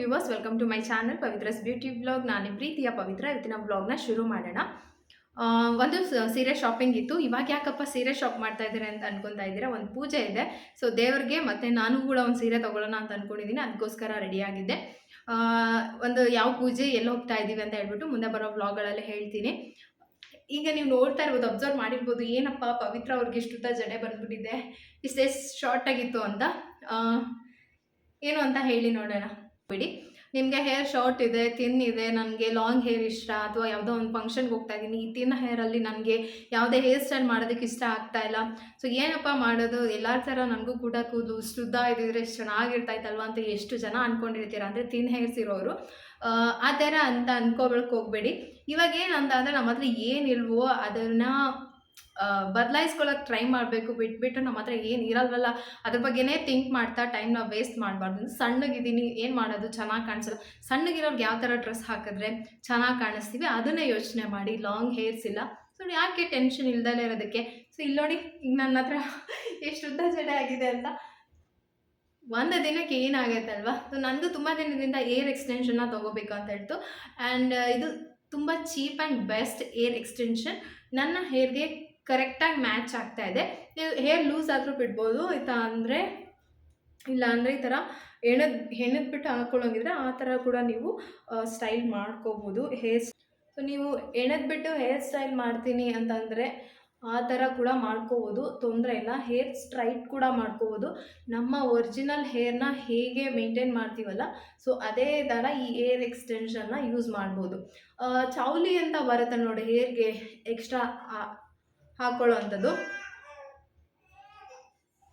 viewers, welcome to my channel Pavithra's beauty vlog. ನಾನು ಪ್ರೀತಿಯ ಪವಿತ್ರ. ಇವತ್ತಿನ ವ್ಲಾಗ್ನ ಶುರು ಮಾಡೋಣ. ಒಂದು ಸೀರೆ ಶಾಪಿಂಗ್ ಇತ್ತು. ಇವಾಗ ಯಾಕಪ್ಪ ಸೀರೆ ಶಾಪ್ ಮಾಡ್ತಾ ಇದ್ದಾರೆ ಅಂತ ಅನ್ಕೊಂತಾ ಇದ್ದೀರಾ? ಒಂದು ಪೂಜೆ ಇದೆ, ಸೊ ದೇವ್ರಿಗೆ ಮತ್ತೆ ನಾನು ಕೂಡ ಒಂದು ಸೀರೆ ತಗೊಳ್ಳೋಣ ಅಂತ ಅನ್ಕೊಂಡಿದ್ದೀನಿ. ಅದಕ್ಕೋಸ್ಕರ ರೆಡಿ ಆಗಿದ್ದೆ. ಒಂದು ಯಾವ ಪೂಜೆ ಎಲ್ಲಿ ಹೋಗ್ತಾ ಇದ್ದೀವಿ ಅಂತ ಹೇಳ್ಬಿಟ್ಟು ಮುಂದೆ ಬರೋ ವ್ಲಾಗ್ಗಳಲ್ಲಿ ಹೇಳ್ತೀನಿ. ಈಗ ನೀವು ನೋಡ್ತಾ ಇರ್ಬೋದು, ಅಬ್ಸರ್ವ್ ಮಾಡಿರ್ಬೋದು, ಏನಪ್ಪ ಪವಿತ್ರ ಅವ್ರಿಗೆ ಇಷ್ಟುದ್ದ ಜಡೆ ಬಂದ್ಬಿಟ್ಟಿದೆ, ಇಷ್ಟೇ ಶಾರ್ಟ್ ಆಗಿತ್ತು ಅಂತ. ಏನು ಅಂತ ಹೇಳಿ ನೋಡೋಣ ಬಿಡಿ. ನಿಮಗೆ ಹೇರ್ ಶಾರ್ಟ್ ಇದೆ, ಥಿನ್ ಇದೆ, ನನಗೆ ಲಾಂಗ್ ಹೇರ್ ಇಷ್ಟ, ಅಥವಾ ಯಾವುದೋ ಒಂದು ಫಂಕ್ಷನ್ಗೆ ಹೋಗ್ತಾ ಇದ್ದೀನಿ, ಈ ಥಿನ್ ಹೇರಲ್ಲಿ ನನಗೆ ಯಾವುದೇ ಹೇರ್ ಸ್ಟೈಲ್ ಮಾಡೋದಕ್ಕೆ ಇಷ್ಟ ಆಗ್ತಾ ಇಲ್ಲ. ಸೊ ಏನಪ್ಪ ಮಾಡೋದು, ಎಲ್ಲರ ಥರ ನನಗೂ ಕೂಡ ಕೂದಲು ಉದ್ದ ಇದ್ದಿದ್ರೆ ಎಷ್ಟು ಚೆನ್ನಾಗಿರ್ತಾಯಿತ್ತಲ್ವ ಅಂತ ಎಷ್ಟು ಜನ ಅಂದ್ಕೊಂಡಿರ್ತೀರ, ಅಂದರೆ ಥಿನ್ ಹೇರ್ಸ್ ಇರೋರು. ಆ ಥರ ಅಂತ ಅನ್ಕೋಬೇಕು ಹೋಗಬೇಡಿ. ಇವಾಗ ಏನಂತ ಅಂದರೆ ನಮ್ಮ ಹತ್ರ ಏನಿಲ್ವೋ ಅದನ್ನು ಬದಲಾಯಿಸ್ಕೊಳ್ಳೋಕೆ ಟ್ರೈ ಮಾಡಬೇಕು. ಬಿಟ್ಬಿಟ್ಟು ನಮ್ಮ ಹತ್ರ ಏನು ಇರಲ್ವಲ್ಲ ಅದ್ರ ಬಗ್ಗೆನೇ ಥಿಂಕ್ ಮಾಡ್ತಾ ಟೈಮ್ನ ವೇಸ್ಟ್ ಮಾಡಬಾರ್ದು. ಸಣ್ಣಗಿದ್ದೀನಿ, ಏನು ಮಾಡೋದು, ಚೆನ್ನಾಗಿ ಕಾಣಿಸಲ್ಲ. ಸಣ್ಣಗಿರೋರ್ಗೆ ಯಾವ ಥರ ಡ್ರೆಸ್ ಹಾಕಿದ್ರೆ ಚೆನ್ನಾಗಿ ಕಾಣಿಸ್ತೀವಿ ಅದನ್ನೇ ಯೋಚನೆ ಮಾಡಿ. ಲಾಂಗ್ ಹೇರ್ಸ್ ಇಲ್ಲ, ಸೊ ಯಾಕೆ ಟೆನ್ಷನ್ ಇಲ್ದಲೇ ಇರೋದಕ್ಕೆ. ಸೊ ಇಲ್ಲಿ ನೋಡಿ, ಈಗ ನನ್ನ ಹತ್ರ ಎಷ್ಟು ಉದ್ದ ಜಡೆ ಆಗಿದೆ ಅಂತ. ಒಂದು ದಿನಕ್ಕೆ ಏನಾಗೈತೆ ಅಲ್ವಾ. ಸೊ ನನಗೂ ತುಂಬ ದಿನದಿಂದ ಏರ್ ಎಕ್ಸ್ಟೆನ್ಷನ್ನ ತೊಗೋಬೇಕು ಅಂತ ಹೇಳ್ತು. ಆ್ಯಂಡ್ ಇದು ತುಂಬ cheap and best air extension. ನನ್ನ ಹೇರ್ಗೆ ಕರೆಕ್ಟಾಗಿ ಮ್ಯಾಚ್ ಆಗ್ತಾ ಇದೆ. ನೀವು ಹೇರ್ ಲೂಸ್ ಆದರೂ ಬಿಡ್ಬೋದು, ಆಯಿತಾ, ಅಂದರೆ ಇಲ್ಲ ಅಂದರೆ ಈ ಥರ ಹೆಣದ್ಬಿಟ್ಟು ಹಾಕ್ಕೊಳ್ಳೋಂಗಿದ್ರೆ ಆ ಥರ ಕೂಡ ನೀವು ಸ್ಟೈಲ್ ಮಾಡ್ಕೋಬೋದು ಹೇರ್. ಸೊ ನೀವು ಎಣದ್ಬಿಟ್ಟು ಹೇರ್ ಸ್ಟೈಲ್ ಮಾಡ್ತೀನಿ ಅಂತಂದರೆ ಆ ಥರ ಕೂಡ ಮಾಡ್ಕೋಬೋದು, ತೊಂದರೆ ಇಲ್ಲ. ಹೇರ್ ಸ್ಟ್ರೈಟ್ ಕೂಡ ಮಾಡ್ಕೋಬೋದು. ನಮ್ಮ ಒರಿಜಿನಲ್ ಹೇರ್ನ ಹೇಗೆ ಮೇಂಟೈನ್ ಮಾಡ್ತೀವಲ್ಲ, ಸೊ ಅದೇ ಥರ ಈ ಏರ್ ಎಕ್ಸ್ಟೆನ್ಷನ್ನ ಯೂಸ್ ಮಾಡ್ಬೋದು. ಚೌಲಿ ಅಂತ ಬರುತ್ತೆ ನೋಡಿ, ಹೇರ್ಗೆ ಎಕ್ಸ್ಟ್ರಾ ಹಾಕ್ಕೊಳ್ಳೋ ಅಂಥದ್ದು,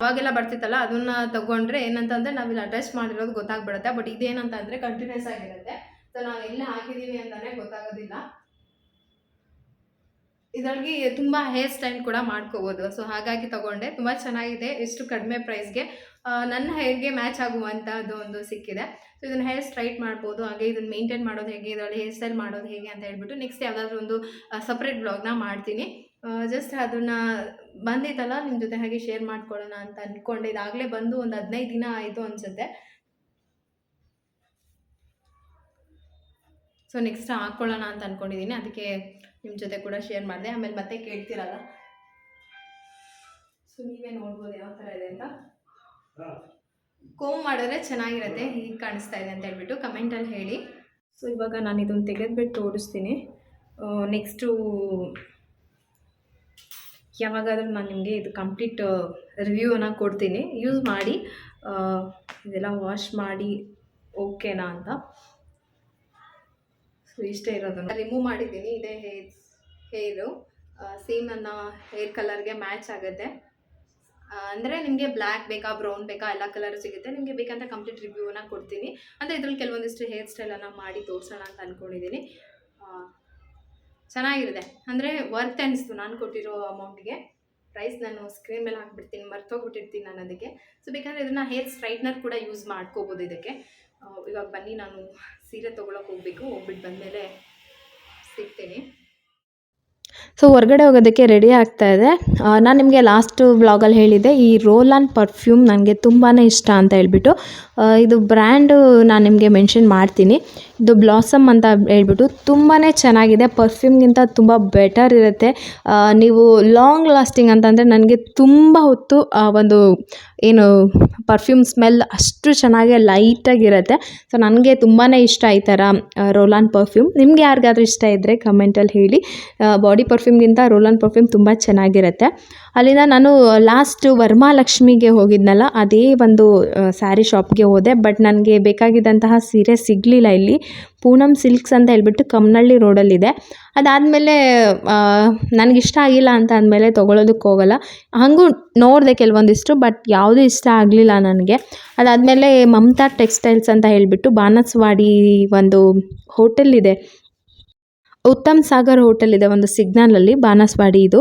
ಅವಾಗೆಲ್ಲ ಬರ್ತಿತ್ತಲ್ಲ, ಅದನ್ನು ತಗೊಂಡ್ರೆ ಏನಂತಂದರೆ ನಾವಿಲ್ಲಿ ಅಟ್ಯಾಚ್ ಮಾಡಿರೋದು ಗೊತ್ತಾಗ್ಬಿಡುತ್ತೆ. ಬಟ್ ಇದೇನಂತ ಅಂದರೆ ಕಂಟಿನ್ಯೂಸ್ ಆಗಿರುತ್ತೆ, ಸೊ ನಾವು ಎಲ್ಲಿ ಹಾಕಿದ್ದೀವಿ ಅಂತಲೇ ಗೊತ್ತಾಗೋದಿಲ್ಲ. ಇದರಲ್ಲಿ ತುಂಬ ಹೇರ್ ಸ್ಟೈಲ್ ಕೂಡ ಮಾಡ್ಕೋಬೋದು. ಸೊ ಹಾಗಾಗಿ ತೊಗೊಂಡೆ, ತುಂಬ ಚೆನ್ನಾಗಿದೆ. ಎಷ್ಟು ಕಡಿಮೆ ಪ್ರೈಸ್ಗೆ ನನ್ನ ಹೇರ್ಗೆ ಮ್ಯಾಚ್ ಆಗುವಂಥದ್ದು ಒಂದು ಸಿಕ್ಕಿದೆ. ಸೊ ಇದನ್ನು ಹೇರ್ ಸ್ಟ್ರೈಟ್ ಮಾಡ್ಬೋದು. ಹಾಗೆ ಇದನ್ನು ಮೇಂಟೈನ್ ಮಾಡೋದು ಹೇಗೆ, ಇದರಲ್ಲಿ ಹೇರ್ ಸ್ಟೈಲ್ ಮಾಡೋದು ಹೇಗೆ ಅಂತ ಹೇಳ್ಬಿಟ್ಟು ನೆಕ್ಸ್ಟ್ ಯಾವುದಾದ್ರೂ ಒಂದು ಸಪ್ರೇಟ್ ಬ್ಲಾಗ್ನ ಮಾಡ್ತೀನಿ. ಜಸ್ಟ್ ಅದನ್ನು ಬಂದಿತ್ತಲ್ಲ ನಿಮ್ಮ ಜೊತೆ ಹಾಗೆ ಶೇರ್ ಮಾಡ್ಕೊಳ್ಳೋಣ ಅಂತ ಅಂದ್ಕೊಂಡೆ. ಇದಾಗಲೇ ಬಂದು ಒಂದು 15 ದಿನ ಆಯಿತು ಅನಿಸುತ್ತೆ. ಸೊ ನೆಕ್ಸ್ಟ್ ಹಾಕ್ಕೊಳ್ಳೋಣ ಅಂತ ಅಂದ್ಕೊಂಡಿದ್ದೀನಿ, ಅದಕ್ಕೆ ನಿಮ್ಮ ಜೊತೆ ಕೂಡ ಶೇರ್ ಮಾಡಿದೆ. ಆಮೇಲೆ ಮತ್ತೆ ಕೇಳ್ತಿರಲ್ಲ, ಸೊ ನೀವೇ ನೋಡ್ಬೋದು ಯಾವ ಥರ ಇದೆ ಅಂತ. ಕೋಮ್ ಮಾಡಿದ್ರೆ ಚೆನ್ನಾಗಿರುತ್ತೆ, ಹೀಗೆ ಕಾಣಿಸ್ತಾ ಇದೆ ಅಂತ ಹೇಳ್ಬಿಟ್ಟು ಕಮೆಂಟಲ್ಲಿ ಹೇಳಿ. ಸೊ ಇವಾಗ ನಾನು ಇದನ್ನು ತೆಗೆದುಬಿಟ್ಟು ತೋರಿಸ್ತೀನಿ. ನೆಕ್ಸ್ಟು ಯಾವಾಗಾದರೂ ನಾನು ನಿಮಗೆ ಇದು ಕಂಪ್ಲೀಟ್ ರಿವ್ಯೂವನ್ನು ಕೊಡ್ತೀನಿ. ಯೂಸ್ ಮಾಡಿ ಇದೆಲ್ಲ ವಾಶ್ ಮಾಡಿ ಓಕೆನಾ ಅಂತ. ಸೊ ಇಷ್ಟೇ ಇರೋದು, ರಿಮೂವ್ ಮಾಡಿದ್ದೀನಿ. ಇದೇ ಹೇರು ಸೇಮ್ ನನ್ನ ಹೇರ್ ಕಲರ್ಗೆ ಮ್ಯಾಚ್ ಆಗುತ್ತೆ. ಅಂದರೆ ನಿಮಗೆ ಬ್ಲ್ಯಾಕ್ ಬೇಕಾ, ಬ್ರೌನ್ ಬೇಕಾ, ಎಲ್ಲ ಕಲರ್ ಸಿಗುತ್ತೆ. ನಿಮಗೆ ಬೇಕಂತ ಕಂಪ್ಲೀಟ್ ರಿವ್ಯೂವನ್ನು ಕೊಡ್ತೀನಿ. ಅಂದರೆ ಇದ್ರಲ್ಲಿ ಕೆಲವೊಂದಿಷ್ಟು ಹೇರ್ ಸ್ಟೈಲನ್ನು ಮಾಡಿ ತೋರಿಸೋಣ ಅಂತ ಅಂದ್ಕೊಂಡಿದ್ದೀನಿ. ಚೆನ್ನಾಗಿರುತ್ತೆ, ಅಂದರೆ ವರ್ತ್ ಅನಿಸ್ತು ನಾನು ಕೊಟ್ಟಿರೋ ಅಮೌಂಟಿಗೆ. ಪ್ರೈಸ್ ನಾನು ಸ್ಕ್ರೀನ್ ಮೇಲೆ ಹಾಕ್ಬಿಡ್ತೀನಿ, ಮರ್ತೋಗ್ಬಿಟ್ಟಿರ್ತೀನಿ ನಾನು ಅದಕ್ಕೆ. ಸೊ ಬೇಕಾದರೆ ಇದನ್ನು ಹೇರ್ ಸ್ಟ್ರೈಟ್ನರ್ ಕೂಡ ಯೂಸ್ ಮಾಡ್ಕೋಬೋದು ಇದಕ್ಕೆ. ಇವಾಗ ಬನ್ನಿ, ನಾನು ಸೀರೆ ತೊಗೊಳಕ್ಕೆ ಹೋಗ್ಬಿಟ್ಟು ಬಂದಮೇಲೆ ಸಿಗ್ತೀನಿ. ಸೊ ಹೊರಗಡೆ ಹೋಗೋದಕ್ಕೆ ರೆಡಿ ಆಗ್ತಾ ಇದೆ. ನಾನು ನಿಮಗೆ ಲಾಸ್ಟ್ ವ್ಲಾಗಲ್ಲಿ ಹೇಳಿದ್ದೆ, ಈ ರೋಲ್ ಆನ್ ಪರ್ಫ್ಯೂಮ್ ನನಗೆ ತುಂಬಾ ಇಷ್ಟ ಅಂತ ಹೇಳ್ಬಿಟ್ಟು. ಇದು ಬ್ರ್ಯಾಂಡು ನಾನು ನಿಮಗೆ ಮೆನ್ಷನ್ ಮಾಡ್ತೀನಿ. ಇದು ಬ್ಲಾಸಮ್ ಅಂತ ಹೇಳ್ಬಿಟ್ಟು ತುಂಬಾ ಚೆನ್ನಾಗಿದೆ. ಪರ್ಫ್ಯೂಮ್ಗಿಂತ ತುಂಬ ಬೆಟರ್ ಇರುತ್ತೆ. ನೀವು ಲಾಂಗ್ ಲಾಸ್ಟಿಂಗ್ ಅಂತಂದರೆ ನನಗೆ ತುಂಬ ಹೊತ್ತು ಒಂದು ಏನು ಪರ್ಫ್ಯೂಮ್ ಸ್ಮೆಲ್ ಅಷ್ಟು ಚೆನ್ನಾಗಿ ಲೈಟಾಗಿರುತ್ತೆ. ಸೊ ನನಗೆ ತುಂಬಾ ಇಷ್ಟ ಈ ಥರ ರೋಲ್ ಆನ್ ಪರ್ಫ್ಯೂಮ್. ನಿಮಗೆ ಯಾರಿಗಾದ್ರೂ ಇಷ್ಟ ಇದ್ದರೆ ಕಮೆಂಟಲ್ಲಿ ಹೇಳಿ. ಬಾಡಿ ಪರ್ಫ್ಯೂಮ್ಗಿಂತ ರೋಲ್ ಆನ್ ಪರ್ಫ್ಯೂಮ್ ತುಂಬ ಚೆನ್ನಾಗಿರುತ್ತೆ. ಅಲ್ಲಿಂದ ನಾನು ಲಾಸ್ಟ್ ವರಮಹಾಲಕ್ಷ್ಮಿಗೆ ಹೋಗಿದ್ನಲ್ಲ, ಅದೇ ಒಂದು ಸ್ಯಾರಿ ಶಾಪ್ಗೆ ಹೋದೆ. ಬಟ್ ನನಗೆ ಬೇಕಾಗಿದ್ದಂತಹ ಸೀರೆ ಸಿಗಲಿಲ್ಲ. ಇಲ್ಲಿ ಪೂನಮ್ ಸಿಲ್ಕ್ಸ್ ಅಂತ ಹೇಳ್ಬಿಟ್ಟು ಕಮ್ಮನಹಳ್ಳಿ ರೋಡಲ್ಲಿದೆ. ಅದಾದಮೇಲೆ ನನಗಿಷ್ಟ ಆಗಿಲ್ಲ ಅಂತ ಅಂದಮೇಲೆ ತೊಗೊಳೋದಕ್ಕೆ ಹೋಗಲ್ಲ. ಹಾಗೂ ನೋಡಿದೆ ಕೆಲವೊಂದಿಷ್ಟು, ಬಟ್ ಯಾವುದೂ ಇಷ್ಟ ಆಗಲಿಲ್ಲ ನನಗೆ. ಅದಾದಮೇಲೆ ಮಮತಾ ಟೆಕ್ಸ್ಟೈಲ್ಸ್ ಅಂತ ಹೇಳಿಬಿಟ್ಟು ಬಾನಸವಾಡಿ ಒಂದು ಹೋಟೆಲ್ ಇದೆ, ಉತ್ತಮ್ ಸಾಗರ್ ಹೋಟೆಲ್ ಇದೆ ಒಂದು ಸಿಗ್ನಲಲ್ಲಿ, ಬಾನಸವಾಡಿ ಇದು.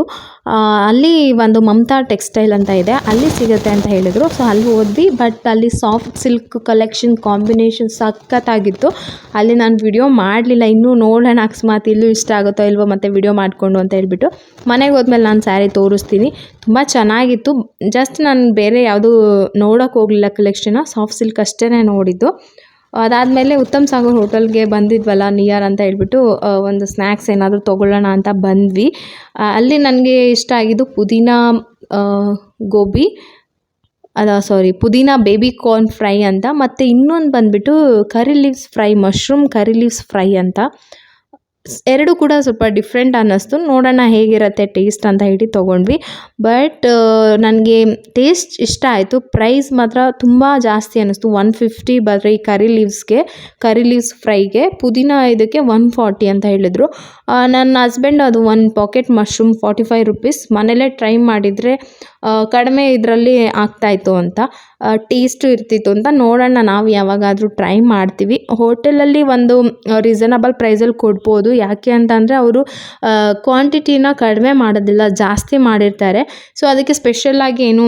ಅಲ್ಲಿ ಒಂದು ಮಮತಾ ಟೆಕ್ಸ್ಟೈಲ್ ಅಂತ ಇದೆ, ಅಲ್ಲಿ ಸಿಗುತ್ತೆ ಅಂತ ಹೇಳಿದರು. ಸೊ ಅಲ್ಲಿ ಹೋದ್ವಿ. ಬಟ್ ಅಲ್ಲಿ ಸಾಫ್ಟ್ ಸಿಲ್ಕ್ ಕಲೆಕ್ಷನ್ ಕಾಂಬಿನೇಷನ್ ಸಖತ್ತಾಗಿತ್ತು. ಅಲ್ಲಿ ನಾನು ವಿಡಿಯೋ ಮಾಡಲಿಲ್ಲ, ಇನ್ನೂ ನೋಡೋಣ ಅಕಸ್ಮಾತ್ ಇಲ್ಲೂ ಇಷ್ಟ ಆಗುತ್ತೋ ಇಲ್ವೋ ಮತ್ತೆ ವಿಡಿಯೋ ಮಾಡಿಕೊಂಡು ಅಂತ ಹೇಳ್ಬಿಟ್ಟು. ಮನೆಗೆ ಹೋದ್ಮೇಲೆ ನಾನು ಸ್ಯಾರಿ ತೋರಿಸ್ತೀನಿ. ತುಂಬ ಚೆನ್ನಾಗಿತ್ತು. ಜಸ್ಟ್ ನಾನು ಬೇರೆ ಯಾವುದೂ ನೋಡೋಕೆ ಹೋಗಲಿಲ್ಲ ಕಲೆಕ್ಷನ್ನ, ಸಾಫ್ಟ್ ಸಿಲ್ಕ್ ಅಷ್ಟೇ ನೋಡಿದ್ದು. ಅದಾದಮೇಲೆ ಉತ್ತಮ್ ಸಾಗರ್ ಹೋಟೆಲ್ಗೆ ಬಂದಿದ್ವಲ್ಲ ನಿಯರ್ ಅಂತ ಹೇಳ್ಬಿಟ್ಟು ಒಂದು ಸ್ನ್ಯಾಕ್ಸ್ ಏನಾದರೂ ತೊಗೊಳ್ಳೋಣ ಅಂತ ಬಂದ್ವಿ. ಅಲ್ಲಿ ನನಗೆ ಇಷ್ಟ ಆಗಿದ್ದು ಗೋಬಿ ಪುದೀನ ಬೇಬಿ ಕಾರ್ನ್ ಫ್ರೈ ಅಂತ, ಮತ್ತು ಇನ್ನೊಂದು ಬಂದುಬಿಟ್ಟು ಕರಿ leaves fry, mushroom curry leaves fry ಅಂತ. ಎರಡು ಕೂಡ ಸ್ವಲ್ಪ ಡಿಫ್ರೆಂಟ್ ಅನ್ನಿಸ್ತು. ನೋಡೋಣ ಹೇಗಿರುತ್ತೆ ಟೇಸ್ಟ್ ಅಂತ ಹೇಳಿ ತೊಗೊಂಡ್ವಿ. ಬಟ್ ನನಗೆ ಟೇಸ್ಟ್ ಇಷ್ಟ ಆಯಿತು. ಪ್ರೈಸ್ ಮಾತ್ರ ತುಂಬ ಜಾಸ್ತಿ ಅನ್ನಿಸ್ತು. 150 ಬರೀ ಕರಿ ಲೀವ್ಸ್ ಫ್ರೈಗೆ. ಪುದೀನ ಇದಕ್ಕೆ 140 ಅಂತ ಹೇಳಿದರು. ನನ್ನ ಹಸ್ಬೆಂಡ್ ಅದು ಒಂದು ಪಾಕೆಟ್ ಮಶ್ರೂಮ್ 45 ರುಪೀಸ್, ಮನೇಲೇ ಟ್ರೈ ಮಾಡಿದರೆ ಕಡಿಮೆ ಇದರಲ್ಲಿ ಆಗ್ತಾಯಿತ್ತು ಅಂತ, ಟೇಸ್ಟು ಇರ್ತಿತ್ತು ಅಂತ. ನೋಡೋಣ ನಾವು ಯಾವಾಗಾದರೂ ಟ್ರೈ ಮಾಡ್ತೀವಿ. ಹೋಟೆಲಲ್ಲಿ ಒಂದು ರೀಸನಬಲ್ ಪ್ರೈಸಲ್ಲಿ ಕೊಡ್ಬೋದು. ಯಾಕೆ ಅಂತಂದರೆ ಅವರು ಕ್ವಾಂಟಿಟಿನ ಕಡಿಮೆ ಮಾಡೋದಿಲ್ಲ, ಜಾಸ್ತಿ ಮಾಡಿರ್ತಾರೆ. ಸೊ ಅದಕ್ಕೆ ಸ್ಪೆಷಲ್ಲಾಗಿ ಏನು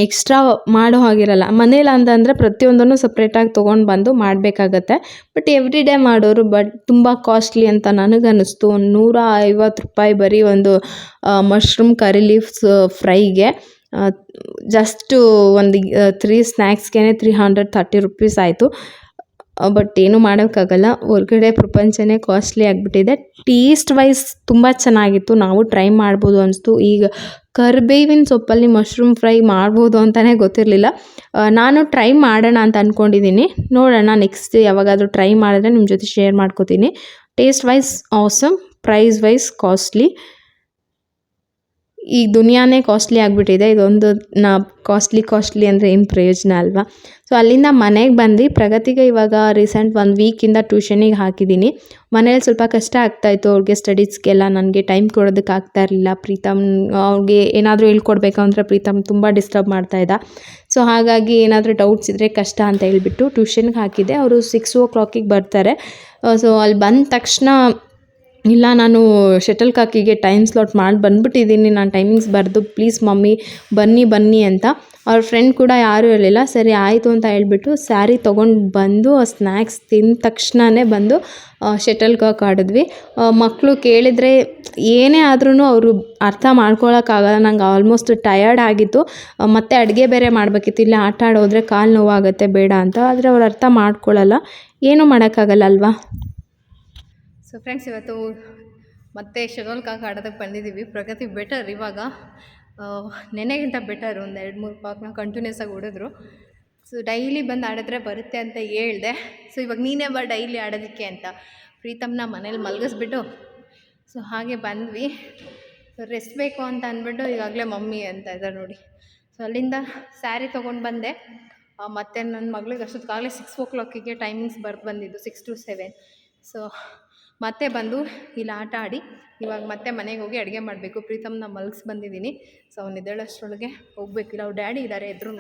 ಎಕ್ಸ್ಟ್ರಾ ಮಾಡೋ ಹಾಗಿರಲ್ಲ. ಮನೇಲಿ ಅಂತಂದರೆ ಪ್ರತಿಯೊಂದನ್ನು ಸಪ್ರೇಟಾಗಿ ತೊಗೊಂಡು ಬಂದು ಮಾಡಬೇಕಾಗತ್ತೆ. ಬಟ್ ಎವ್ರಿ ಡೇ ಮಾಡೋರು, ಬಟ್ ತುಂಬ ಕಾಸ್ಟ್ಲಿ ಅಂತ ನನಗನ್ನಿಸ್ತು. ₹150 ಬರೀ ಒಂದು ಮಶ್ರೂಮ್ ಕರಿ ಲೀವ್ಸ್ ಫ್ರೈಗೆ. ಜಸ್ಟು ಒಂದು 3 ಸ್ನ್ಯಾಕ್ಸ್ಗೆ 330 ರುಪೀಸ್ ಆಯಿತು. ಬಟ್ ಏನೂ ಮಾಡೋಕ್ಕಾಗಲ್ಲ, ಹೊರಗಡೆ ಪ್ರಪಂಚನೇ ಕಾಸ್ಟ್ಲಿ ಆಗಿಬಿಟ್ಟಿದೆ. ಟೇಸ್ಟ್ ವೈಸ್ ತುಂಬ ಚೆನ್ನಾಗಿತ್ತು, ನಾವು ಟ್ರೈ ಮಾಡ್ಬೋದು ಅನಿಸ್ತು. ಈಗ ಕರಿಬೇವಿನ ಸೊಪ್ಪಲ್ಲಿ ಮಶ್ರೂಮ್ ಫ್ರೈ ಮಾಡ್ಬೋದು ಅಂತಲೇ ಗೊತ್ತಿರಲಿಲ್ಲ. ನಾನು ಟ್ರೈ ಮಾಡೋಣ ಅಂತ ಅಂದ್ಕೊಂಡಿದ್ದೀನಿ. ನೋಡೋಣ ನೆಕ್ಸ್ಟ್ ಯಾವಾಗಾದರೂ ಟ್ರೈ ಮಾಡಿದ್ರೆ ನಿಮ್ಮ ಜೊತೆ ಶೇರ್ ಮಾಡ್ಕೋತೀನಿ. Taste wise awesome, price wise costly. ಈ ದುನಿಯಾನೇ ಕಾಸ್ಟ್ಲಿ ಆಗಿಬಿಟ್ಟಿದೆ. ಇದೊಂದು ಕಾಸ್ಟ್ಲಿ ಅಂದರೆ ಏನು ಪ್ರಯೋಜನ ಅಲ್ವಾ? ಸೊ ಅಲ್ಲಿಂದ ಮನೆಗೆ ಬಂದು ಪ್ರಗತಿಗೆ ಇವಾಗ ರೀಸೆಂಟ್ 1 ವೀಕಿಂದ ಟ್ಯೂಷನಿಗೆ ಹಾಕಿದ್ದೀನಿ. ಮನೇಲಿ ಸ್ವಲ್ಪ ಕಷ್ಟ ಆಗ್ತಾಯಿತ್ತು ಅವ್ರಿಗೆ, ಸ್ಟಡೀಸ್ಗೆಲ್ಲ ನನಗೆ ಟೈಮ್ ಕೊಡೋದಕ್ಕೆ ಆಗ್ತಾ ಇರಲಿಲ್ಲ. ಪ್ರೀತಮ್ ಅವ್ರಿಗೆ ಏನಾದರೂ ಹೇಳ್ಕೊಡ್ಬೇಕು ಅಂದರೆ ಪ್ರೀತಮ್ ತುಂಬ ಡಿಸ್ಟರ್ಬ್ ಮಾಡ್ತಾಯಿದ್ದ. ಸೊ ಹಾಗಾಗಿ ಏನಾದರೂ ಡೌಟ್ಸ್ ಇದ್ದರೆ ಕಷ್ಟ ಅಂತ ಹೇಳ್ಬಿಟ್ಟು ಟ್ಯೂಷನ್ಗೆ ಹಾಕಿದ್ದೆ. ಅವರು 6 ಬರ್ತಾರೆ. ಸೊ ಅಲ್ಲಿ ಬಂದ ತಕ್ಷಣ ಇಲ್ಲ, ನಾನು ಶಟಲ್ ಕಾಕಿಗೆ ಟೈಮ್ ಸ್ಲಾಟ್ ಮಾಡಿ ಬಂದುಬಿಟ್ಟಿದ್ದೀನಿ, ನಾನು ಟೈಮಿಂಗ್ಸ್ ಬರೆದು, ಪ್ಲೀಸ್ ಮಮ್ಮಿ ಬನ್ನಿ ಅಂತ. ಅವ್ರ ಫ್ರೆಂಡ್ ಕೂಡ ಯಾರೂ ಇರಲಿಲ್ಲ. ಸರಿ ಆಯಿತು ಅಂತ ಹೇಳ್ಬಿಟ್ಟು ಸ್ಯಾರಿ ತೊಗೊಂಡು ಬಂದು ಸ್ನ್ಯಾಕ್ಸ್ ತಿಂದ ತಕ್ಷಣವೇ ಬಂದು ಶಟಲ್ ಕಾಕ್ ಆಡಿದ್ವಿ. ಮಕ್ಕಳು ಕೇಳಿದರೆ ಏನೇ ಆದ್ರೂ ಅವರು ಅರ್ಥ ಮಾಡ್ಕೊಳಕ್ಕಾಗಲ್ಲ. ನಂಗೆ ಆಲ್ಮೋಸ್ಟ್ ಟಯರ್ಡ್ ಆಗಿತ್ತು, ಮತ್ತು ಅಡುಗೆ ಬೇರೆ ಮಾಡಬೇಕಿತ್ತು. ಇಲ್ಲಿ ಆಟ ಆಡೋದ್ರೆ ಕಾಲು ನೋವಾಗುತ್ತೆ ಬೇಡ ಅಂತ. ಆದರೆ ಅವ್ರು ಅರ್ಥ ಮಾಡ್ಕೊಳ್ಳಲ್ಲ, ಏನೂ ಮಾಡೋಕ್ಕಾಗಲ್ಲ ಅಲ್ವಾ? ಸೊ ಫ್ರೆಂಡ್ಸ್, ಇವತ್ತು ಮತ್ತೆ ಶಟಲ್ ಕಾಕ್ ಆಡೋದಕ್ಕೆ ಬಂದಿದ್ದೀವಿ. ಪ್ರಗತಿ ಬೆಟರ್ ಇವಾಗ, ನೆನೆಗಿಂತ ಬೆಟರ್. ಒಂದು 2-3 ಕಾಕ್ನ ಕಂಟಿನ್ಯೂಸ್ ಆಗಿ ಹೊಡೆದ್ರು. ಸೊ ಡೈಲಿ ಬಂದು ಆಡಿದ್ರೆ ಬರುತ್ತೆ ಅಂತ ಹೇಳ್ದೆ. ಸೊ ಇವಾಗ ನೀನೇ ಬಾ ಡೈಲಿ ಆಡೋದಕ್ಕೆ ಅಂತ ಪ್ರೀತಮ್ನ ಮನೇಲಿ ಮಲಗಿಸ್ಬಿಟ್ಟು ಸೊ ಹಾಗೆ ಬಂದ್ವಿ. ಸೊ ರೆಸ್ಟ್ ಬೇಕು ಅಂತ ಅಂದ್ಬಿಟ್ಟು ಈಗಾಗಲೇ ಮಮ್ಮಿ ಅಂತ ಇದ್ದಾರೆ ನೋಡಿ. ಸೊ ಅಲ್ಲಿಂದ ಸ್ಯಾರಿ ತೊಗೊಂಡು ಬಂದೆ. ಮತ್ತು ನನ್ನ ಮಗಳಿಗೆ ಅಷ್ಟೊತ್ತಿಗಾಗಲೇ 6 ಟೈಮಿಂಗ್ಸ್ ಬಂದಿದ್ದು 6 to 7. ಸೊ ಮತ್ತೆ ಬಂದು ಇಲ್ಲಿ ಆಟ ಆಡಿ ಇವಾಗ ಮತ್ತೆ ಮನೆಗೆ ಹೋಗಿ ಅಡುಗೆ ಮಾಡಬೇಕು. ಪ್ರೀತಮ್ನ ಮಲಗಿಸಿ ಬಂದಿದ್ದೀನಿ. ಸೊ ಅವ್ನು ಎದ್ದೇಳೋಷ್ಟರೊಳಗೆ ಹೋಗ್ಬೇಕಿಲ್ಲ. ಅವ್ರು ಡ್ಯಾಡಿ ಇದ್ದಾರೆ, ಎದ್ರು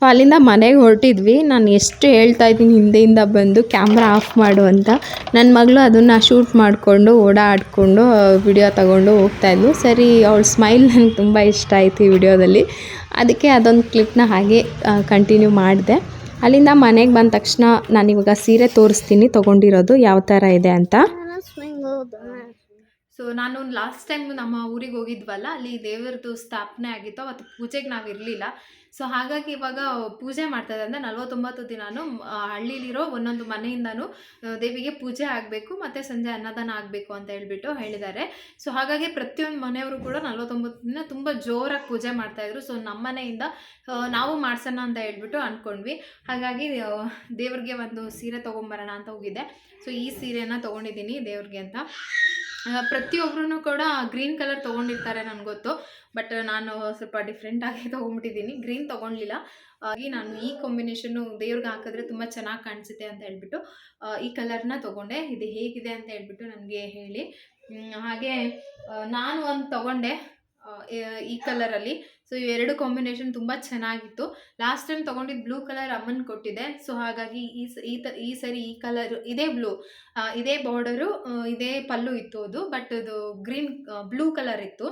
ಅಲ್ಲಿಂದ ಮನೆಗೆ ಹೊರಟಿದ್ವಿ. ನಾನು ಎಷ್ಟು ಹೇಳ್ತಾ ಇದ್ದೀನಿ ಹಿಂದೆಯಿಂದ ಬಂದು ಕ್ಯಾಮ್ರಾ ಆಫ್ ಮಾಡು ಅಂತ. ನನ್ನ ಮಗಳು ಅದನ್ನು ಶೂಟ್ ಮಾಡಿಕೊಂಡು ಓಡಾಡಿಕೊಂಡು ವಿಡಿಯೋ ತಗೊಂಡು ಹೋಗ್ತಾಯಿದ್ಲು. ಸರಿ, ಅವಳ ಸ್ಮೈಲ್ ನನಗೆ ತುಂಬ ಇಷ್ಟ ಆಯಿತು ಈ ವಿಡಿಯೋದಲ್ಲಿ. ಅದಕ್ಕೆ ಅದೊಂದು ಕ್ಲಿಪ್ನ ಹಾಗೆ ಕಂಟಿನ್ಯೂ ಮಾಡಿದೆ. ಅಲ್ಲಿಂದ ಮನೆಗೆ ಬಂದ ತಕ್ಷಣ ನಾನಿವಾಗ ಸೀರೆ ತೋರಿಸ್ತೀನಿ ತೊಗೊಂಡಿರೋದು ಯಾವ ಥರ ಇದೆ ಅಂತ. ಸೊ ನಾನು ಲಾಸ್ಟ್ ಟೈಮ್ ನಮ್ಮ ಊರಿಗೆ ಹೋಗಿದ್ವಲ್ಲ, ಅಲ್ಲಿ ದೇವರದ್ದು ಸ್ಥಾಪನೆ ಆಗಿತ್ತು. ಅವತ್ತು ಪೂಜೆಗೆ ನಾವು ಇರಲಿಲ್ಲ. ಸೊ ಹಾಗಾಗಿ ಇವಾಗ ಪೂಜೆ ಮಾಡ್ತಾಯಿದ್ದೆ. ಅಂದರೆ 49 ದಿನಾನು ಹಳ್ಳಿಲಿರೋ ಒಂದೊಂದು ಮನೆಯಿಂದನೂ ದೇವಿಗೆ ಪೂಜೆ ಆಗಬೇಕು, ಮತ್ತು ಸಂಜೆ ಅನ್ನದಾನ ಆಗಬೇಕು ಅಂತ ಹೇಳ್ಬಿಟ್ಟು ಹೇಳಿದ್ದಾರೆ. ಸೊ ಹಾಗಾಗಿ ಪ್ರತಿಯೊಂದು ಮನೆಯವರು ಕೂಡ 49 ದಿನ ತುಂಬ ಜೋರಾಗಿ ಪೂಜೆ ಮಾಡ್ತಾಯಿದ್ರು. ಸೊ ನಮ್ಮ ಮನೆಯಿಂದ ನಾವು ಮಾಡ್ಸೋಣ ಅಂತ ಹೇಳ್ಬಿಟ್ಟು ಅಂದ್ಕೊಂಡ್ವಿ. ಹಾಗಾಗಿ ದೇವ್ರಿಗೆ ಒಂದು ಸೀರೆ ತೊಗೊಂಬರೋಣ ಅಂತ ಹೋಗಿದ್ದೆ. ಸೊ ಈ ಸೀರೆನ ತೊಗೊಂಡಿದ್ದೀನಿ ದೇವ್ರಿಗೆ ಅಂತ. ಪ್ರತಿಯೊಬ್ಬರೂ ಕೂಡ ಗ್ರೀನ್ ಕಲರ್ ತೊಗೊಂಡಿರ್ತಾರೆ ನನಗೆ ಗೊತ್ತು. ಬಟ್ ನಾನು ಸ್ವಲ್ಪ ಡಿಫ್ರೆಂಟಾಗಿ ತೊಗೊಂಡ್ಬಿಟ್ಟಿದ್ದೀನಿ, ಗ್ರೀನ್ ತೊಗೊಳ್ಲಿಲ್ಲ. ಹಾಗೆ ನಾನು ಈ ಕಾಂಬಿನೇಷನ್ನು ದೇವ್ರಿಗೆ ಹಾಕಿದ್ರೆ ತುಂಬ ಚೆನ್ನಾಗಿ ಕಾಣಿಸುತ್ತೆ ಅಂತ ಹೇಳ್ಬಿಟ್ಟು ಈ ಕಲರ್ನ ತೊಗೊಂಡೆ. ಇದು ಹೇಗಿದೆ ಅಂತ ಹೇಳ್ಬಿಟ್ಟು ನನಗೆ ಹೇಳಿ. ಹಾಗೆ ನಾನು ಒಂದು ತೊಗೊಂಡೆ. ಈ ಕಲರಲ್ಲಿ. ಸೊ ಇವೆರಡು ಕಾಂಬಿನೇಷನ್ ತುಂಬ ಚೆನ್ನಾಗಿತ್ತು. ಲಾಸ್ಟ್ ಟೈಮ್ ತೊಗೊಂಡಿದ್ದು ಬ್ಲೂ ಕಲರ್ ಅಮ್ಮನ ಕೊಟ್ಟಿದ್ದೆ. ಸೊ ಹಾಗಾಗಿ ಈ ಸರಿ ಈ ಕಲರ್ ಇದೇ ಇದೇ ಬಾರ್ಡರು, ಇದೇ ಪಲ್ಲು ಇತ್ತು ಅದು. ಬಟ್ ಅದು ಬ್ಲೂ ಕಲರ್ ಇತ್ತು.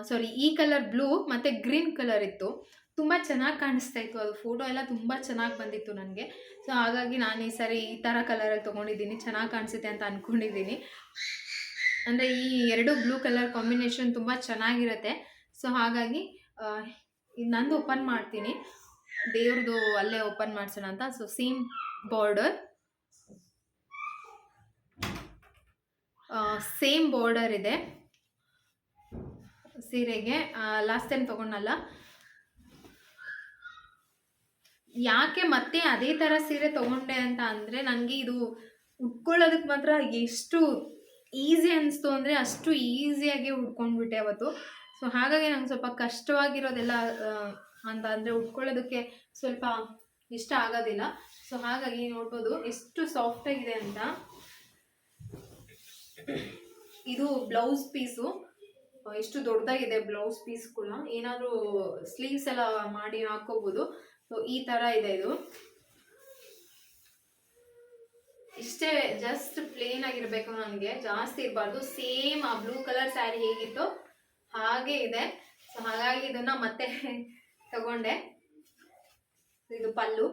ಸಾರಿ, ಈ ಕಲರ್ ಬ್ಲೂ ಮತ್ತು ಗ್ರೀನ್ ಕಲರ್ ಇತ್ತು. ತುಂಬ ಚೆನ್ನಾಗಿ ಕಾಣಿಸ್ತಾ ಇತ್ತು ಅದು. ಫೋಟೋ ಎಲ್ಲ ತುಂಬ ಚೆನ್ನಾಗಿ ಬಂದಿತ್ತು ನನಗೆ. ಸೊ ಹಾಗಾಗಿ ನಾನು ಈ ಸರಿ ಈ ಥರ ಕಲರಲ್ಲಿ ತೊಗೊಂಡಿದ್ದೀನಿ, ಚೆನ್ನಾಗಿ ಕಾಣಿಸುತ್ತೆ ಅಂತ ಅಂದ್ಕೊಂಡಿದ್ದೀನಿ. ಅಂದರೆ ಈ ಎರಡು ಬ್ಲೂ ಕಲರ್ ಕಾಂಬಿನೇಷನ್ ತುಂಬ ಚೆನ್ನಾಗಿರುತ್ತೆ. ಸೊ ಹಾಗಾಗಿ ನಂದು ಓಪನ್ ಮಾಡ್ತೀನಿ, ದೇವ್ರದ್ದು ಅಲ್ಲೇ ಓಪನ್ ಮಾಡಿಸೋಣ ಅಂತ. ಸೊ ಸೇಮ್ ಬಾರ್ಡರ್ ಇದೆ ಸೀರೆಗೆ. ಲಾಸ್ಟ್ ಟೈಮ್ ತೊಗೊಂಡಲ್ಲ, ಯಾಕೆ ಮತ್ತೆ ಅದೇ ಥರ ಸೀರೆ ತೊಗೊಂಡೆ ಅಂತ ಅಂದರೆ, ನನಗೆ ಇದು ಉಟ್ಕೊಳ್ಳೋದಕ್ಕೆ ಮಾತ್ರ ಎಷ್ಟು ಈಸಿ ಅನಿಸ್ತು ಅಂದರೆ ಅಷ್ಟು ಈಸಿಯಾಗಿ ಉಟ್ಕೊಂಡ್ಬಿಟ್ಟೆ ಅವತ್ತು. ಸೊ ಹಾಗಾಗಿ ನಂಗೆ ಸ್ವಲ್ಪ ಕಷ್ಟವಾಗಿರೋದೆಲ್ಲ ಅಂತ ಅಂದರೆ ಉಟ್ಕೊಳ್ಳೋದಕ್ಕೆ ಸ್ವಲ್ಪ ಇಷ್ಟ ಆಗೋದಿಲ್ಲ. ಸೊ ಹಾಗಾಗಿ ನೋಡ್ಬೋದು ಎಷ್ಟು ಸಾಫ್ಟಾಗಿದೆ ಅಂತ. ಇದು ಬ್ಲೌಸ್ ಪೀಸು, ಎಷ್ಟು ದೊಡ್ಡದಾಗಿದೆ ಬ್ಲೌಸ್ ಪೀಸ್ ಕೂಡ. ಏನಾದರೂ ಸ್ಲೀವ್ಸ್ ಎಲ್ಲ ಮಾಡಿ ಹಾಕೋಬೋದು. ಸೊ ಈ ಥರ ಇದೆ ಇದು. ಇಷ್ಟೇ, ಜಸ್ಟ್ ಪ್ಲೇನ್ ಆಗಿರಬೇಕು, ನನಗೆ ಜಾಸ್ತಿ ಇರಬಾರ್ದು. ಸೇಮ್ ಆ ಬ್ಲೂ ಕಲರ್ ಸ್ಯಾರಿ ಹೇಗಿತ್ತು ಹಾಗೆ ಇದೆ. ಸೊ ಹಾಗಾಗಿ ಇದನ್ನು ಮತ್ತೆ ತಗೊಂಡೆ. ಇದು ಪಲ್ಲು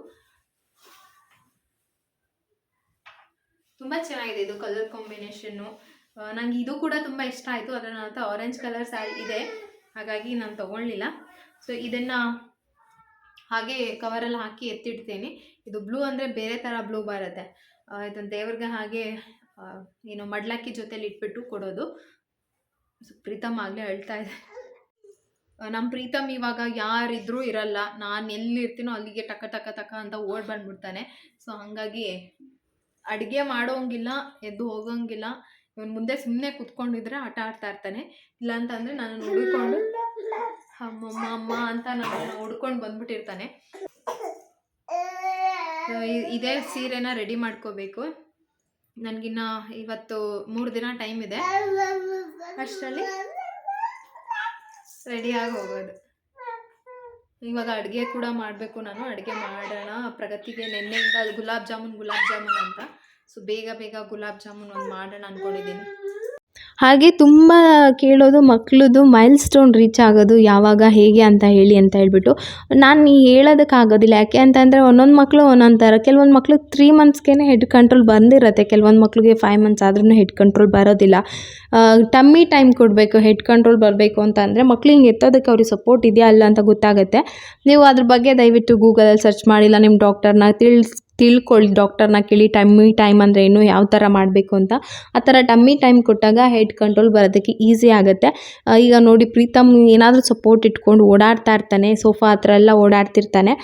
ತುಂಬ ಚೆನ್ನಾಗಿದೆ, ಇದು ಕಲರ್ ಕಾಂಬಿನೇಷನ್ನು. ನನಗೆ ಇದು ಕೂಡ ತುಂಬ ಇಷ್ಟ ಆಯಿತು. ಅದರ ನನ್ನ ಹತ್ರ ಆರೆಂಜ್ ಕಲರ್ ಸ್ಯಾರಿ ಇದೆ, ಹಾಗಾಗಿ ನಾನು ತೊಗೊಳ್ಳಿಲ್ಲ. ಸೊ ಇದನ್ನು ಹಾಗೆ ಕವರಲ್ಲಿ ಹಾಕಿ ಎತ್ತಿಡ್ತೀನಿ. ಇದು ಬ್ಲೂ ಅಂದರೆ ಬೇರೆ ಥರ ಬ್ಲೂ ಬರುತ್ತೆ. ಇದನ್ನು ದೇವ್ರಿಗೆ ಹಾಗೆ ಏನು ಮಡ್ಲಕ್ಕಿ ಜೊತೆಲಿ ಇಟ್ಬಿಟ್ಟು ಕೊಡೋದು. ಸೊ ಪ್ರೀತಮ್ ಆಗಲೇ ಹೇಳ್ತಾ ಇದೆ. ನಮ್ಮ ಪ್ರೀತಮ್ ಇವಾಗ ಯಾರಿದ್ರೂ ಇರಲ್ಲ, ನಾನು ಎಲ್ಲಿರ್ತೀನೋ ಅಲ್ಲಿಗೆ ಟಕ ಟಕ ಟಕ ಅಂತ ಓಡ್ ಬಂದ್ಬಿಡ್ತಾನೆ. ಸೊ ಹಾಗಾಗಿ ಅಡುಗೆ ಮಾಡೋಂಗಿಲ್ಲ, ಎದ್ದು ಹೋಗೋಂಗಿಲ್ಲ. ಇವನು ಮುಂದೆ ಸುಮ್ಮನೆ ಕೂತ್ಕೊಂಡಿದ್ರೆ ಆಟ ಆಡ್ತಾ ಇರ್ತಾನೆ. ಇಲ್ಲಾಂತಂದರೆ ನಾನು ಹುಡುಕೊಂಡು ಅಮ್ಮ ಅಂತ ನಾನು ಹುಡ್ಕೊಂಡು ಬಂದ್ಬಿಟ್ಟಿರ್ತಾನೆ. ಇದೇ ಸೀರೆನ ರೆಡಿ ಮಾಡ್ಕೋಬೇಕು. ನನಗಿನ್ನ ಇವತ್ತು 3 ದಿನ ಟೈಮ್ ಇದೆ, ಅಷ್ಟರಲ್ಲಿ ರೆಡಿಯಾಗಿ ಹೋಗೋದು. ಇವಾಗ ಅಡುಗೆ ಕೂಡ ಮಾಡಬೇಕು. ನಾನು ಅಡುಗೆ ಮಾಡೋಣ. ಪ್ರಗತಿಗೆ ನೆನ್ನೆಯಿಂದ ಗುಲಾಬ್ ಜಾಮೂನ್ ಅಂತ. ಸೊ ಬೇಗ ಗುಲಾಬ್ ಜಾಮೂನ್ ಒಂದು ಮಾಡೋಣ ಅಂದ್ಕೊಂಡಿದ್ದೀನಿ. ಹಾಗೆ ತುಂಬ ಕೇಳೋದು ಮಕ್ಳದ್ದು ಮೈಲ್ ಸ್ಟೋನ್ ರೀಚ್ ಆಗೋದು ಯಾವಾಗ, ಹೇಗೆ ಅಂತ ಹೇಳ್ಬಿಟ್ಟು ನಾನು ಹೇಳೋದಕ್ಕಾಗೋದಿಲ್ಲ. ಯಾಕೆ ಅಂತಂದರೆ ಒಂದೊಂದು ಮಕ್ಕಳು ಒಂದೊಂದು ಥರ. ಕೆಲವೊಂದು ಮಕ್ಕಳು 3 ಮಂತ್ಸ್ಗೆ ಹೆಡ್ ಕಂಟ್ರೋಲ್ ಬಂದಿರುತ್ತೆ, ಕೆಲವೊಂದು ಮಕ್ಳಿಗೆ 5 ಮಂತ್ಸ್ ಆದ್ರೂ ಹೆಡ್ ಕಂಟ್ರೋಲ್ ಬರೋದಿಲ್ಲ. ಟಮ್ಮಿ ಟೈಮ್ ಕೊಡಬೇಕು ಹೆಡ್ ಕಂಟ್ರೋಲ್ ಬರಬೇಕು ಅಂತ ಅಂದರೆ. ಮಕ್ಳು ಹಿಂಗೆ ಎತ್ತೋದಕ್ಕೆ ಅವ್ರಿಗೆ ಸಪೋರ್ಟ್ ಇದೆಯಾ ಅಲ್ಲ ಅಂತ ಗೊತ್ತಾಗುತ್ತೆ. ನೀವು ಅದ್ರ ಬಗ್ಗೆ ದಯವಿಟ್ಟು ಗೂಗಲಲ್ಲಿ ಸರ್ಚ್ ಮಾಡಿಲ್ಲ, ನಿಮ್ಮ ಡಾಕ್ಟರ್ನ ತಿಳ್ಕೊಳ್ಳಿ, ಡಾಕ್ಟರ್ನ ಕೇಳಿ ಟಮ್ಮಿ ಟೈಮ್ ಅಂದರೆ ಏನು, ಯಾವ ಥರ ಮಾಡಬೇಕು ಅಂತ. ಆ ಥರ ಟಮ್ಮಿ ಟೈಮ್ ಕೊಟ್ಟಾಗ ಹೆಡ್ ಕಂಟ್ರೋಲ್ ಬರೋದಕ್ಕೆ ಈಸಿ ಆಗುತ್ತೆ. ಈಗ ನೋಡಿ, ಪ್ರೀತಮ್ ಏನಾದರೂ ಸಪೋರ್ಟ್ ಇಟ್ಕೊಂಡು ಓಡಾಡ್ತಾ ಇರ್ತಾನೆ, ಸೋಫಾ ಹತ್ರ ಎಲ್ಲ ಓಡಾಡ್ತಿರ್ತಾನೆ.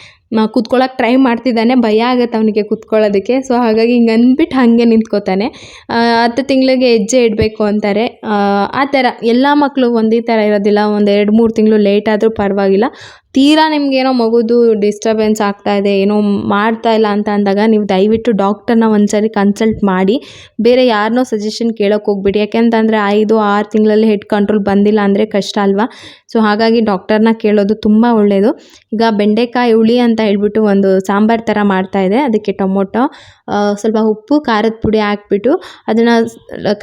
ಕೂತ್ಕೊಳ್ಳೋಕೆ ಟ್ರೈ ಮಾಡ್ತಿದ್ದಾನೆ, ಭಯ ಆಗುತ್ತೆ ಅವನಿಗೆ ಕೂತ್ಕೊಳ್ಳೋದಕ್ಕೆ. ಸೊ ಹಾಗಾಗಿ ಹಿಂಗೆ ಅಂದ್ಬಿಟ್ಟು ಹಾಗೆ ನಿಂತ್ಕೋತಾನೆ. 10 ತಿಂಗಳಿಗೆ ಹೆಜ್ಜೆ ಇಡಬೇಕು ಅಂತಾರೆ. ಆ ಥರ ಎಲ್ಲ ಮಕ್ಕಳು ಒಂದೇ ಥರ ಇರೋದಿಲ್ಲ. ಒಂದು 2-3 ತಿಂಗಳು ಲೇಟ್ ಆದರೂ ಪರವಾಗಿಲ್ಲ. ತೀರಾ ನಿಮಗೇನೋ ಮಗುದು ಡಿಸ್ಟರ್ಬೆನ್ಸ್ ಆಗ್ತಾ ಇದೆ, ಏನೋ ಮಾಡ್ತಾ ಇಲ್ಲ ಅಂತ ಅಂದಾಗ ನೀವು ದಯವಿಟ್ಟು ಡಾಕ್ಟರ್ನ ಒಂದ್ಸರಿ ಕನ್ಸಲ್ಟ್ ಮಾಡಿ. ಬೇರೆ ಯಾರನ್ನೋ ಸಜೆಷನ್ ಕೇಳೋಕೆ ಹೋಗ್ಬಿಡಿ. ಯಾಕೆಂತಂದರೆ 5-6 ತಿಂಗಳಲ್ಲಿ ಹೆಡ್ ಕಂಟ್ರೋಲ್ ಬಂದಿಲ್ಲ ಅಂದರೆ ಕಷ್ಟ ಅಲ್ವಾ. ಸೊ ಹಾಗಾಗಿ ಡಾಕ್ಟರ್ನ ಕೇಳೋದು ತುಂಬ ಒಳ್ಳೆಯದು. ಈಗ ಬೆಂಡೆಕಾಯಿ ಹುಳಿ ಅಂತ ಹೇಳ್ಬಿಟ್ಟು ಒಂದು ಸಾಂಬಾರು ಥರ ಮಾಡ್ತಾಯಿದೆ. ಅದಕ್ಕೆ ಟೊಮೊಟೊ, ಸ್ವಲ್ಪ ಉಪ್ಪು, ಖಾರದ ಪುಡಿ ಹಾಕ್ಬಿಟ್ಟು ಅದನ್ನು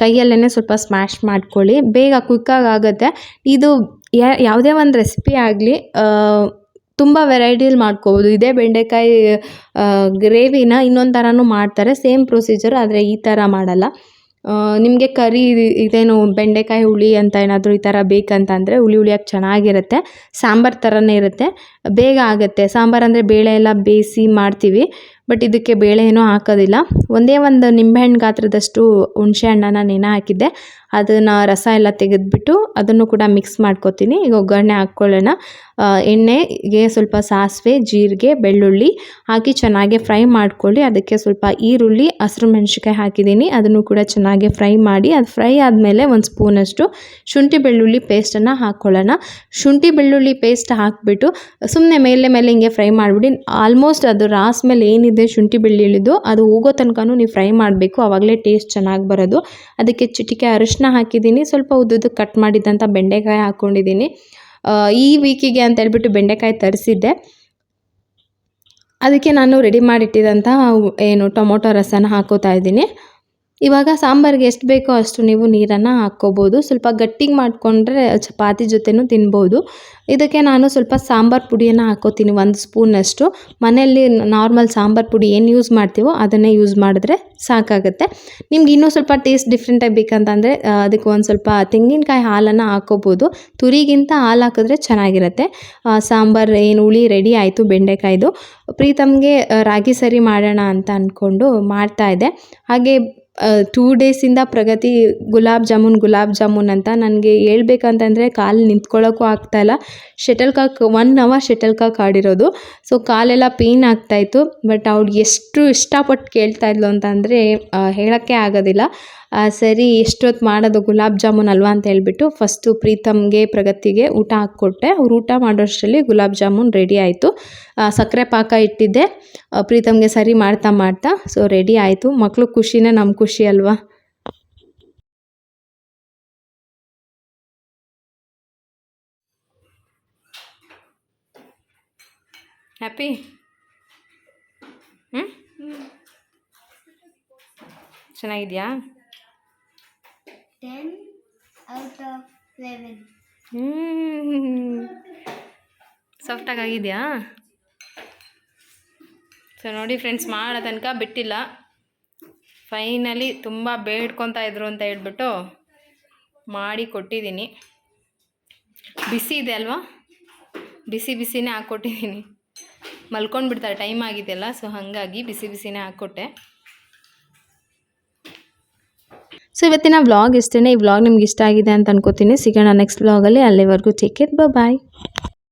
ಕೈಯಲ್ಲೇ ಸ್ವಲ್ಪ ಸ್ಮ್ಯಾಶ್ ಮಾಡ್ಕೊಳ್ಳಿ, ಬೇಗ ಕ್ವಿಕ್ಕಾಗಿ ಆಗುತ್ತೆ. ಇದು ಯಾವುದೇ ಒಂದು ರೆಸಿಪಿ ಆಗಲಿ ತುಂಬ ವೆರೈಟಿಲಿ ಮಾಡ್ಕೋಬೋದು. ಇದೇ ಬೆಂಡೆಕಾಯಿ ಗ್ರೇವಿನ ಇನ್ನೊಂದು ಥರನೂ ಮಾಡ್ತಾರೆ, ಸೇಮ್ ಪ್ರೊಸೀಜರ್, ಆದರೆ ಈ ಥರ ಮಾಡಲ್ಲ. ನಿಮಗೆ ಕರಿ ಇದೇನು ಬೆಂಡೆಕಾಯಿ ಹುಳಿ ಅಂತ ಏನಾದರೂ ಈ ಥರ ಬೇಕಂತಂದರೆ ಹುಳಿಯಾಗಿ ಚೆನ್ನಾಗಿರುತ್ತೆ. ಸಾಂಬಾರು ಥರನೇ ಇರುತ್ತೆ, ಬೇಗ ಆಗುತ್ತೆ. ಸಾಂಬಾರು ಅಂದರೆ ಬೇಳೆ ಎಲ್ಲ ಬೇಯಿಸಿ ಮಾಡ್ತೀವಿ, ಬಟ್ ಇದಕ್ಕೆ ಬೇಳೆ ಏನೂ ಹಾಕೋದಿಲ್ಲ. ಒಂದೇ ಒಂದು ನಿಂಬೆಹಣ್ಣು ಗಾತ್ರದಷ್ಟು ಹುಣಸೆ ಹಣ್ಣನ್ನು ನೆನೆ ಹಾಕಿದ್ದೆ. ಅದನ್ನು ರಸ ಎಲ್ಲ ತೆಗೆದುಬಿಟ್ಟು ಅದನ್ನು ಕೂಡ ಮಿಕ್ಸ್ ಮಾಡ್ಕೊತೀನಿ. ಈಗ ಒಗ್ಗರಣೆ ಹಾಕ್ಕೊಳ್ಳೋಣ. ಎಣ್ಣೆಗೆ ಸ್ವಲ್ಪ ಸಾಸಿವೆ, ಜೀರಿಗೆ, ಬೆಳ್ಳುಳ್ಳಿ ಹಾಕಿ ಚೆನ್ನಾಗಿ ಫ್ರೈ ಮಾಡ್ಕೊಳ್ಳಿ. ಅದಕ್ಕೆ ಸ್ವಲ್ಪ ಈರುಳ್ಳಿ, ಹಸಿರು ಮೆಣಸಿನ್ಕಾಯಿ ಹಾಕಿದ್ದೀನಿ. ಅದನ್ನು ಕೂಡ ಚೆನ್ನಾಗಿ ಫ್ರೈ ಮಾಡಿ, ಅದು ಫ್ರೈ ಆದಮೇಲೆ 1 ಸ್ಪೂನಷ್ಟು ಶುಂಠಿ ಬೆಳ್ಳುಳ್ಳಿ ಪೇಸ್ಟನ್ನು ಹಾಕ್ಕೊಳ್ಳೋಣ. ಶುಂಠಿ ಬೆಳ್ಳುಳ್ಳಿ ಪೇಸ್ಟ್ ಹಾಕಿಬಿಟ್ಟು ಸುಮ್ಮನೆ ಮೇಲೆ ಹಿಂಗೆ ಫ್ರೈ ಮಾಡಿಬಿಡಿ. ಆಲ್ಮೋಸ್ಟ್ ಅದು ರಾಸ್ ಮೇಲೆ ಏನಿದೆ ಇದೆ ಶುಂಠಿ ಬೆಳ್ಳುಳ್ಳಿದು, ಅದು ಹೋಗೋ ತನಕನೂ ನೀವು ಫ್ರೈ ಮಾಡಬೇಕು, ಆವಾಗಲೇ ಟೇಸ್ಟ್ ಚೆನ್ನಾಗಿ ಬರೋದು. ಅದಕ್ಕೆ ಚಿಟಿಕೆ ಅರಿಶಿನ ಹಾಕಿದ್ದೀನಿ, ಸ್ವಲ್ಪ ಉದ್ದುದ್ದು ಕಟ್ ಮಾಡಿದ್ದಂಥ ಬೆಂಡೆಕಾಯಿ ಹಾಕ್ಕೊಂಡಿದ್ದೀನಿ. ಈ ವೀಕಿಗೆ ಅಂತ ಹೇಳ್ಬಿಟ್ಟು ಬೆಂಡೆಕಾಯಿ ತರಿಸಿದ್ದೆ. ಅದಕ್ಕೆ ನಾನು ರೆಡಿ ಮಾಡಿಟ್ಟಿದ್ದಂಥ ಏನು ಟೊಮೊಟೊ ರಸನ ಹಾಕೋತಾ ಇದ್ದೀನಿ. ಇವಾಗ ಸಾಂಬಾರಿಗೆ ಎಷ್ಟು ಬೇಕೋ ಅಷ್ಟು ನೀವು ನೀರನ್ನು ಹಾಕ್ಕೋಬೋದು. ಸ್ವಲ್ಪ ಗಟ್ಟಿಗೆ ಮಾಡಿಕೊಂಡ್ರೆ ಚಪಾತಿ ಜೊತೆನೂ ತಿನ್ಬೋದು. ಇದಕ್ಕೆ ನಾನು ಸ್ವಲ್ಪ ಸಾಂಬಾರು ಪುಡಿಯನ್ನು ಹಾಕ್ಕೋತೀನಿ, 1 ಸ್ಪೂನಷ್ಟು. ಮನೆಯಲ್ಲಿ ನಾರ್ಮಲ್ ಸಾಂಬಾರು ಪುಡಿ ಏನು ಯೂಸ್ ಮಾಡ್ತೀವೋ ಅದನ್ನೇ ಯೂಸ್ ಮಾಡಿದ್ರೆ ಸಾಕಾಗುತ್ತೆ. ನಿಮ್ಗೆ ಇನ್ನೂ ಸ್ವಲ್ಪ ಟೇಸ್ಟ್ ಡಿಫ್ರೆಂಟಾಗಿ ಬೇಕಂತಂದರೆ ಅದಕ್ಕೆ ಒಂದು ಸ್ವಲ್ಪ ತೆಂಗಿನಕಾಯಿ ಹಾಲನ್ನು ಹಾಕ್ಕೋಬೋದು. ತುರಿಗಿಂತ ಹಾಲು ಹಾಕಿದ್ರೆ ಚೆನ್ನಾಗಿರುತ್ತೆ. ಸಾಂಬಾರು ಏನು ಹುಳಿ ರೆಡಿ ಆಯಿತು ಬೆಂಡೆಕಾಯ್ದು. ಪ್ರೀತಮ್ಗೆ ರಾಗಿ ಸರಿ ಮಾಡೋಣ ಅಂತ ಅಂದ್ಕೊಂಡು ಮಾಡ್ತಾಯಿದ್ದೆ. ಹಾಗೆ 2 ಡೇಸಿಂದ ಪ್ರಗತಿ ಗುಲಾಬ್ ಜಾಮೂನ್ ಅಂತ ನನಗೆ ಹೇಳ್ಬೇಕಂತಂದರೆ ಕಾಲು ನಿಂತ್ಕೊಳ್ಳೋಕ್ಕೂ ಆಗ್ತಾಯಿಲ್ಲ. Shuttlecock 1 hour shuttlecock ಆಡಿರೋದು. ಸೊ ಕಾಲೆಲ್ಲ ಪೇಯ್ನ್ ಆಗ್ತಾಯಿತ್ತು. ಬಟ್ ಅವ್ಳು ಎಷ್ಟು ಇಷ್ಟಪಟ್ಟು ಕೇಳ್ತಾಯಿದ್ಲು ಅಂತಂದರೆ ಹೇಳೋಕ್ಕೆ ಆಗೋದಿಲ್ಲ. ಸರಿ ಎಷ್ಟೊತ್ತು ಮಾಡೋದು ಗುಲಾಬ್ ಜಾಮೂನ್ ಅಲ್ವಾ ಅಂತ ಹೇಳ್ಬಿಟ್ಟು ಫಸ್ಟು ಪ್ರೀತಮ್ಗೆ ಪ್ರಗತಿಗೆ ಊಟ ಹಾಕ್ಕೊಟ್ಟೆ. ಅವ್ರು ಊಟ ಮಾಡೋಷ್ಟರಲ್ಲಿ ಗುಲಾಬ್ ಜಾಮೂನ್ ರೆಡಿ ಆಯಿತು. ಸಕ್ಕರೆ ಪಾಕ ಇಟ್ಟಿದ್ದೆ ಪ್ರೀತಮ್ಗೆ ಸರಿ ಮಾಡ್ತಾ ಸೊ ರೆಡಿ ಆಯಿತು. ಮಕ್ಕಳು ಖುಷಿನೇ ನಮ್ಮ ಖುಷಿ ಅಲ್ವಾ. ಹ್ಯಾಪಿ ಚೆನ್ನಾಗಿದೆಯಾ? 10 out of 11. ಸಾಫ್ಟಾಗಿ ಆಗಿದೆಯಾ? ಸೊ ನೋಡಿ ಫ್ರೆಂಡ್ಸ್, ಮಾಡೋ ತನಕ ಬಿಟ್ಟಿಲ್ಲ. ಫೈನಲಿ ತುಂಬ ಬೇಡ್ಕೊತಾ ಇದ್ರು ಅಂತ ಹೇಳ್ಬಿಟ್ಟು ಮಾಡಿ ಕೊಟ್ಟಿದ್ದೀನಿ. ಬಿಸಿ ಇದೆ ಅಲ್ವಾ, ಬಿಸಿನೇ ಹಾಕ್ಕೊಟ್ಟಿದ್ದೀನಿ. ಮಲ್ಕೊಂಡು ಬಿಡ್ತಾರೆ, ಟೈಮ್ ಆಗಿದೆಯಲ್ಲ, ಸೊ ಹಾಗಾಗಿ ಬಿಸಿನೇ ಹಾಕ್ಕೊಟ್ಟೆ. ಸೊ ಇವತ್ತಿನ ವ್ಲಾಗ್ ಇಷ್ಟೇ. ಈ ವ್ಲಾಗ್ ನಿಮ್ಗೆ ಇಷ್ಟ ಆಗಿದೆ ಅಂತ ಅನ್ಕೋತೀನಿ. ಸಿಗೋಣ ನೆಕ್ಸ್ಟ್ ವ್ಲಾಗಲ್ಲಿ. ಅಲ್ಲಿವರೆಗೂ ಟೇಕ್ ಕೇರ್, ಬಾಯ್.